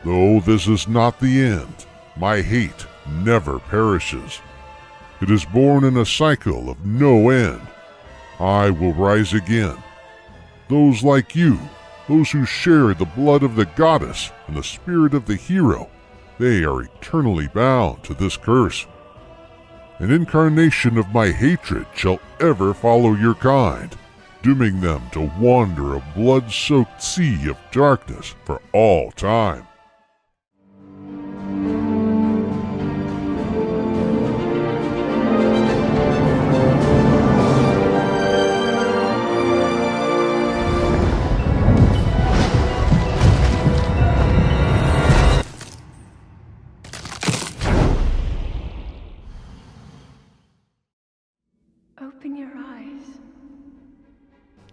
Though this is not the end, my hate never perishes. It is born in a cycle of no end. I will rise again. Those like you, those who share the blood of the goddess and the spirit of the hero, they are eternally bound to this curse. An incarnation of my hatred shall ever follow your kind, dooming them to wander a blood-soaked sea of darkness for all time. Open your eyes.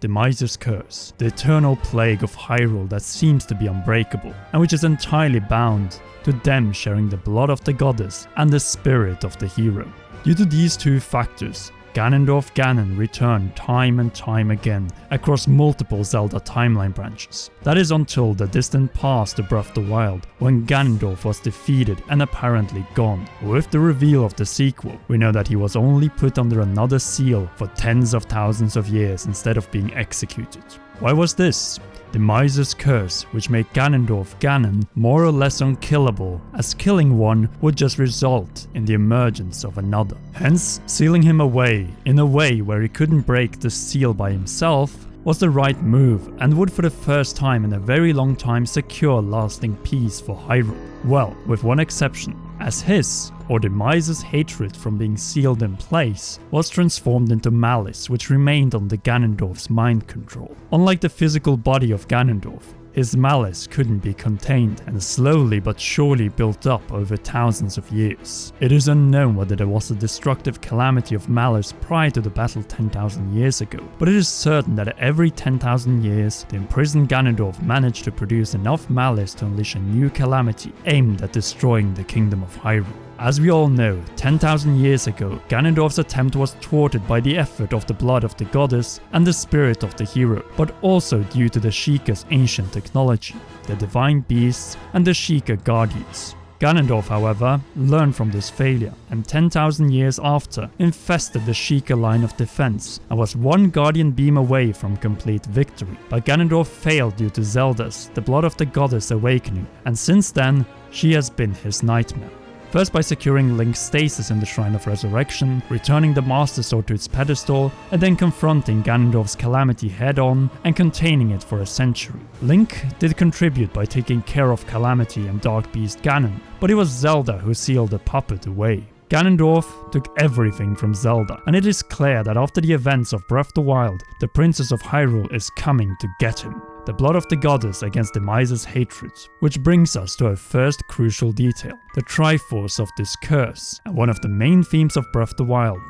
Demise's Curse, the eternal plague of Hyrule that seems to be unbreakable, and which is entirely bound to them sharing the blood of the goddess and the spirit of the hero. Due to these two factors, Ganondorf Ganon returned time and time again across multiple Zelda timeline branches. That is until the distant past of Breath of the Wild, when Ganondorf was defeated and apparently gone. With the reveal of the sequel, we know that he was only put under another seal for tens of thousands of years instead of being executed. Why was this? Demise's Curse, which made Ganondorf Ganon more or less unkillable, as killing one would just result in the emergence of another. Hence, sealing him away in a way where he couldn't break the seal by himself was the right move and would for the first time in a very long time secure lasting peace for Hyrule. Well, with one exception, as his, or Demise's hatred from being sealed in place, was transformed into malice which remained under Ganondorf's mind control. Unlike the physical body of Ganondorf, his malice couldn't be contained and slowly but surely built up over thousands of years. It is unknown whether there was a destructive calamity of malice prior to the battle 10,000 years ago, but it is certain that every 10,000 years, the imprisoned Ganondorf managed to produce enough malice to unleash a new calamity aimed at destroying the kingdom of Hyrule. As we all know, 10,000 years ago, Ganondorf's attempt was thwarted by the effort of the blood of the goddess and the spirit of the hero, but also due to the Sheikah's ancient technology, the divine beasts and the Sheikah guardians. Ganondorf, however, learned from this failure, and 10,000 years after, infested the Sheikah line of defense and was one guardian beam away from complete victory. But Ganondorf failed due to Zelda's, the blood of the goddess, awakening, and since then, she has been his nightmare. First by securing Link's stasis in the Shrine of Resurrection, returning the Master Sword to its pedestal, and then confronting Ganondorf's calamity head-on and containing it for a century. Link did contribute by taking care of Calamity and Dark Beast Ganon, but it was Zelda who sealed the puppet away. Ganondorf took everything from Zelda, and it is clear that after the events of Breath of the Wild, the Princess of Hyrule is coming to get him. The blood of the goddess against Demise's hatred. Which brings us to our first crucial detail, the Triforce of this curse, and one of the main themes of Breath of the Wild,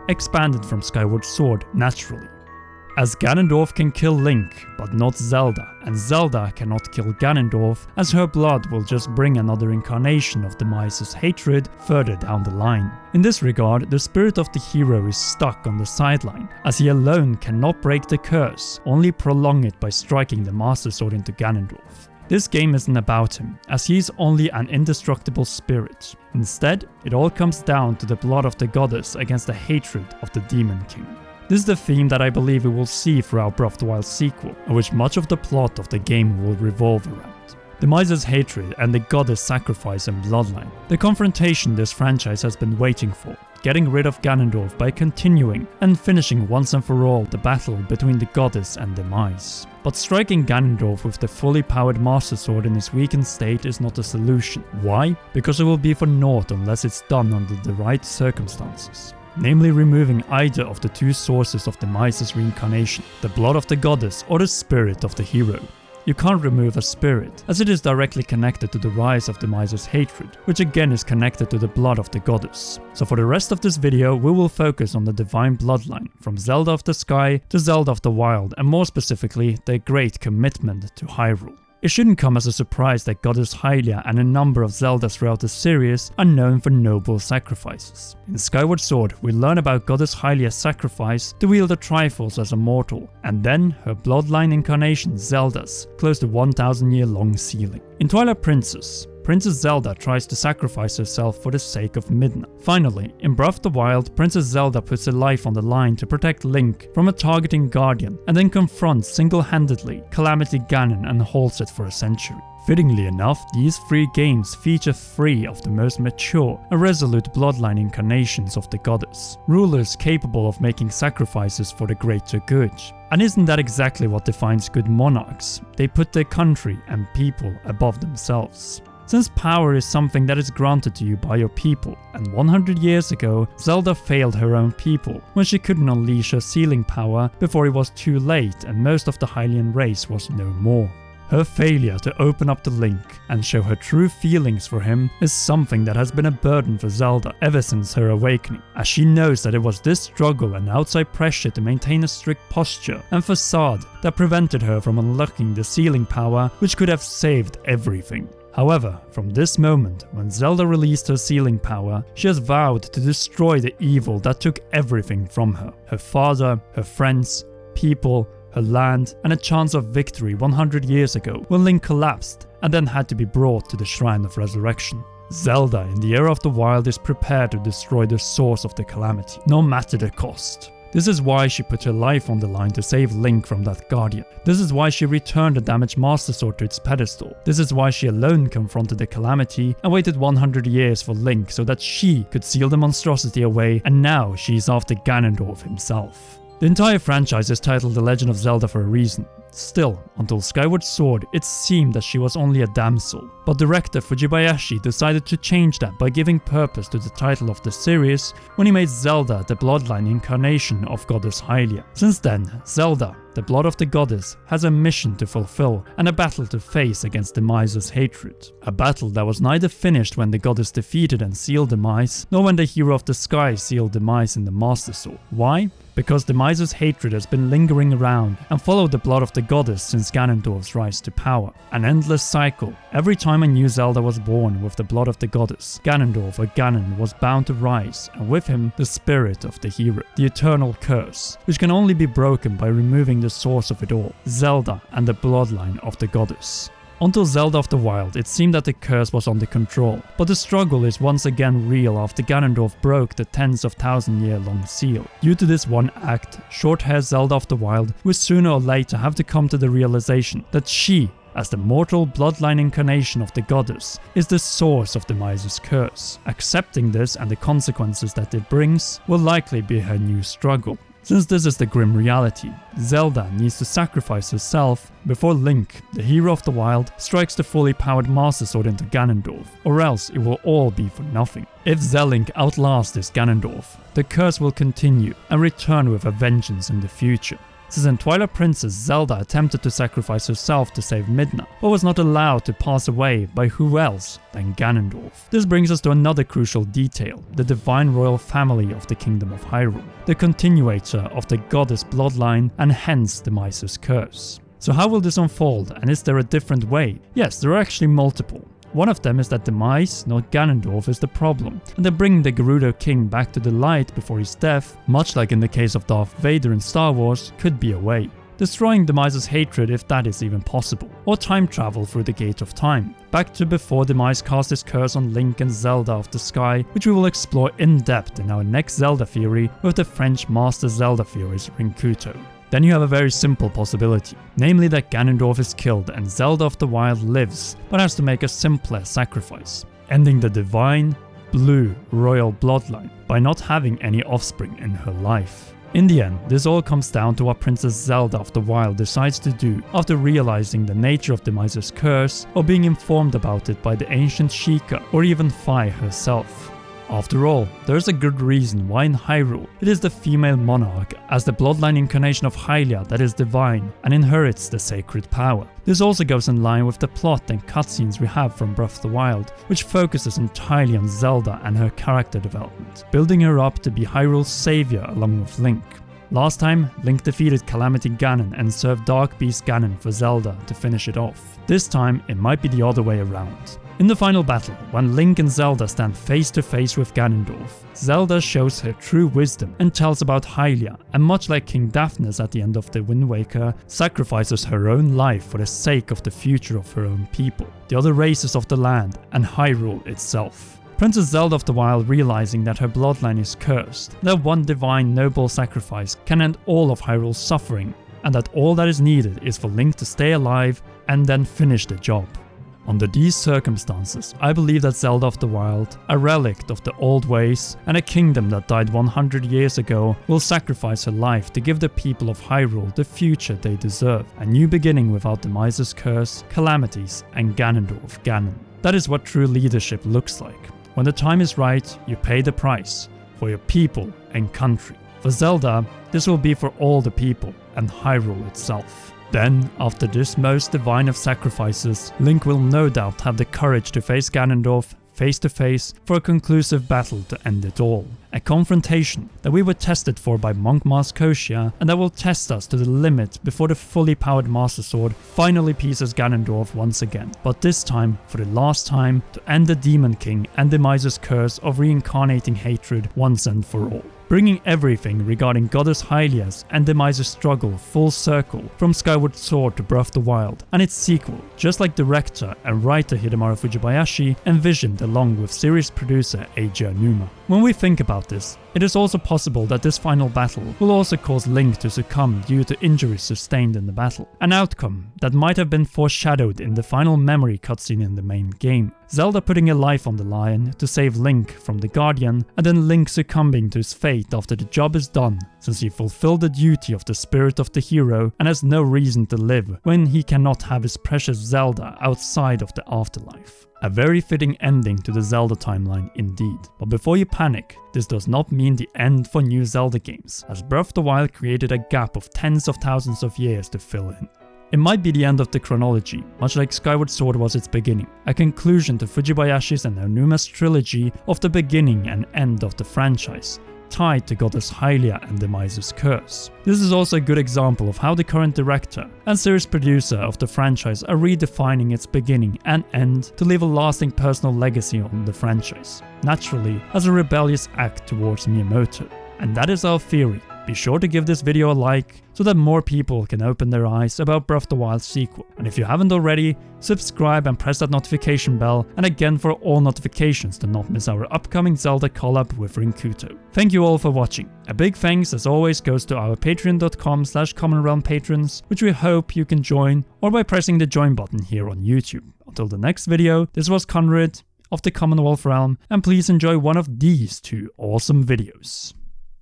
expanded from Skyward Sword naturally. As Ganondorf can kill Link, but not Zelda, and Zelda cannot kill Ganondorf, as her blood will just bring another incarnation of Demise's hatred further down the line. In this regard, the spirit of the hero is stuck on the sideline, as he alone cannot break the curse, only prolong it by striking the Master Sword into Ganondorf. This game isn't about him, as he is only an indestructible spirit. Instead, it all comes down to the blood of the goddess against the hatred of the Demon King. This is the theme that I believe we will see throughout Breath of the Wild sequel, and which much of the plot of the game will revolve around. Demise's hatred and the goddess sacrifice and bloodline. The confrontation this franchise has been waiting for, getting rid of Ganondorf by continuing and finishing once and for all the battle between the goddess and Demise. But striking Ganondorf with the fully powered Master Sword in his weakened state is not a solution. Why? Because it will be for naught unless it's done under the right circumstances. Namely removing either of the two sources of Demise's reincarnation, the blood of the goddess or the spirit of the hero. You can't remove a spirit, as it is directly connected to the rise of Demise's hatred, which again is connected to the blood of the goddess. So for the rest of this video, we will focus on the divine bloodline, from Zelda of the Sky to Zelda of the Wild, and more specifically, their great commitment to Hyrule. It shouldn't come as a surprise that Goddess Hylia and a number of Zeldas throughout the series are known for noble sacrifices. In Skyward Sword, we learn about Goddess Hylia's sacrifice to wield the Triforce as a mortal, and then her bloodline incarnation Zelda's close to 1,000-year-long ceiling. In Twilight Princess Zelda tries to sacrifice herself for the sake of Midna. Finally, in Breath of the Wild, Princess Zelda puts her life on the line to protect Link from a targeting guardian, and then confronts single-handedly Calamity Ganon and holds it for a century. Fittingly enough, these 3 games feature 3 of the most mature and resolute bloodline incarnations of the goddess, rulers capable of making sacrifices for the greater good. And isn't that exactly what defines good monarchs? They put their country and people above themselves. Since power is something that is granted to you by your people, and 100 years ago, Zelda failed her own people when she couldn't unleash her sealing power before it was too late and most of the Hylian race was no more. Her failure to open up to Link and show her true feelings for him is something that has been a burden for Zelda ever since her awakening, as she knows that it was this struggle and outside pressure to maintain a strict posture and facade that prevented her from unlocking the sealing power which could have saved everything. However, from this moment, when Zelda released her sealing power, she has vowed to destroy the evil that took everything from her. Her father, her friends, people, her land, and a chance of victory 100 years ago when Link collapsed and then had to be brought to the Shrine of Resurrection. Zelda in the Era of the Wild is prepared to destroy the source of the calamity, no matter the cost. This is why she put her life on the line to save Link from that guardian. This is why she returned the damaged Master Sword to its pedestal. This is why she alone confronted the calamity and waited 100 years for Link so that she could seal the monstrosity away, and now she is after Ganondorf himself. The entire franchise is titled The Legend of Zelda for a reason. Still, until Skyward Sword, it seemed that she was only a damsel, but director Fujibayashi decided to change that by giving purpose to the title of the series when he made Zelda the bloodline incarnation of Goddess Hylia. Since then, Zelda, the blood of the goddess, has a mission to fulfill and a battle to face against Demise's hatred. A battle that was neither finished when the goddess defeated and sealed Demise, nor when the hero of the sky sealed Demise in the Master Sword. Why? Because Demise's hatred has been lingering around and followed the blood of the goddess since Ganondorf's rise to power. An endless cycle. Every time a new Zelda was born with the blood of the goddess, Ganondorf or Ganon was bound to rise, and with him the spirit of the hero, the eternal curse, which can only be broken by removing the source of it all, Zelda and the bloodline of the goddess. Until Zelda of the Wild, it seemed that the curse was under control, but the struggle is once again real after Ganondorf broke the tens of thousand-year-long seal. Due to this one act, short-haired Zelda of the Wild will sooner or later have to come to the realization that she, as the mortal bloodline incarnation of the goddess, is the source of Demise's curse. Accepting this and the consequences that it brings will likely be her new struggle. Since this is the grim reality, Zelda needs to sacrifice herself before Link, the hero of the wild, strikes the fully powered Master Sword into Ganondorf, or else it will all be for nothing. If Zelink outlasts this Ganondorf, the curse will continue and return with a vengeance in the future. Since in Twilight Princess, Zelda attempted to sacrifice herself to save Midna, but was not allowed to pass away by who else than Ganondorf. This brings us to another crucial detail, the divine royal family of the Kingdom of Hyrule, the continuator of the goddess bloodline and hence Demise's curse. So how will this unfold, and is there a different way? Yes, there are actually multiple. One of them is that Demise, not Ganondorf, is the problem, and that bringing the Gerudo King back to the light before his death, much like in the case of Darth Vader in Star Wars, could be a way. Destroying Demise's hatred if that is even possible, or time travel through the Gate of Time, back to before Demise cast his curse on Link and Zelda of the Sky, which we will explore in depth in our next Zelda theory with the French master Zelda theorist Rinkuto. Then you have a very simple possibility, namely that Ganondorf is killed and Zelda of the Wild lives, but has to make a simpler sacrifice, ending the divine, blue, royal bloodline by not having any offspring in her life. In the end, this all comes down to what Princess Zelda of the Wild decides to do after realizing the nature of Demise's curse or being informed about it by the ancient Sheikah or even Fi herself. After all, there is a good reason why in Hyrule it is the female monarch as the bloodline incarnation of Hylia that is divine and inherits the sacred power. This also goes in line with the plot and cutscenes we have from Breath of the Wild, which focuses entirely on Zelda and her character development, building her up to be Hyrule's savior along with Link. Last time, Link defeated Calamity Ganon and served Dark Beast Ganon for Zelda to finish it off. This time, it might be the other way around. In the final battle, when Link and Zelda stand face to face with Ganondorf, Zelda shows her true wisdom and tells about Hylia, and much like King Daphnes at the end of the Wind Waker, sacrifices her own life for the sake of the future of her own people, the other races of the land, and Hyrule itself. Princess Zelda of the Wild, realizing that her bloodline is cursed, that one divine noble sacrifice can end all of Hyrule's suffering, and that all that is needed is for Link to stay alive and then finish the job. Under these circumstances, I believe that Zelda of the Wild, a relic of the old ways and a kingdom that died 100 years ago, will sacrifice her life to give the people of Hyrule the future they deserve, a new beginning without Demise's curse, calamities, and Ganondorf Ganon. That is what true leadership looks like. When the time is right, you pay the price for your people and country. For Zelda, this will be for all the people and Hyrule itself. Then, after this most divine of sacrifices, Link will no doubt have the courage to face Ganondorf face to face for a conclusive battle to end it all. A confrontation that we were tested for by Monk Mars Koshia, and that will test us to the limit before the fully powered Master Sword finally pieces Ganondorf once again, but this time, for the last time, to end the Demon King and Demise's curse of reincarnating hatred once and for all. Bringing everything regarding Goddess Hylia's and Demise's struggle full circle from Skyward Sword to Breath of the Wild and its sequel, just like director and writer Hidemaru Fujibayashi envisioned along with series producer Eiji Aonuma. When we think about this, it is also possible that this final battle will also cause Link to succumb due to injuries sustained in the battle, an outcome that might have been foreshadowed in the final memory cutscene in the main game. Zelda putting a life on the line to save Link from the Guardian, and then Link succumbing to his fate after the job is done, since he fulfilled the duty of the spirit of the hero and has no reason to live when he cannot have his precious Zelda outside of the afterlife. A very fitting ending to the Zelda timeline indeed. But before you panic, this does not mean the end for new Zelda games, as Breath of the Wild created a gap of tens of thousands of years to fill in. It might be the end of the chronology, much like Skyward Sword was its beginning, a conclusion to Fujibayashi's and Aonuma's trilogy of the beginning and end of the franchise, tied to Goddess Hylia and Demise's curse. This is also a good example of how the current director and series producer of the franchise are redefining its beginning and end to leave a lasting personal legacy on the franchise, naturally as a rebellious act towards Miyamoto. And that is our theory. Be sure to give this video a like so that more people can open their eyes about Breath of the Wild sequel. And if you haven't already, subscribe and press that notification bell, and again for all notifications to not miss our upcoming Zelda collab with Rinkuto. Thank you all for watching. A big thanks as always goes to our patreon.com/commonrealm patrons, which we hope you can join, or by pressing the join button here on YouTube. Until the next video, this was Conrad of the Commonwealth Realm, and please enjoy one of these two awesome videos.